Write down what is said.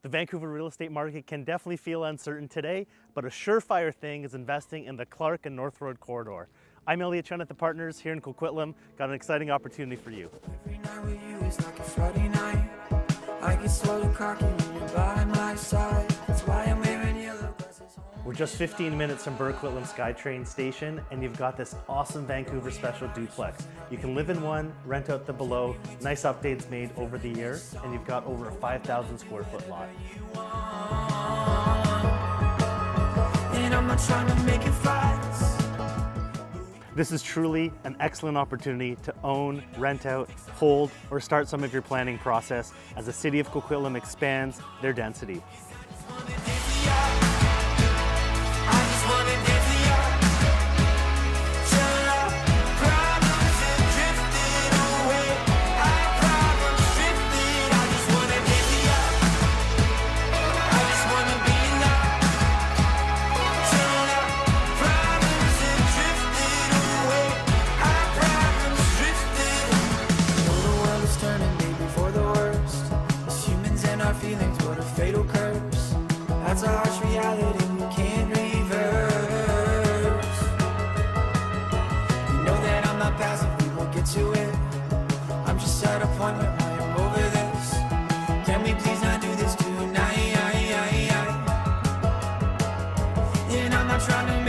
The Vancouver real estate market can definitely feel uncertain today, but a surefire thing is investing in the Clarke and North Road Corridor. I'm Elliot Chen at the Partners here in Coquitlam. Got an exciting opportunity for you. Every night with you is like a Friday night. I get slowly cocky when you're by my side. That's why I'm wearing yellow glasses. We're just 15 minutes from Burquitlam Skytrain station, and you've got this awesome Vancouver Special duplex. You can live in one, rent out the below, nice updates made over the year, and you've got over a 5,000 square foot lot. And I'm not trying to make it fast. This is truly an excellent opportunity to own, rent out, hold, or start some of your planning process as the city of Coquitlam expands their density. That's a harsh reality we can't reverse. You know that I'm not passive, we won't get to it. I'm just at a point where I am over this. Can we please not do this tonight? And I'm not trying to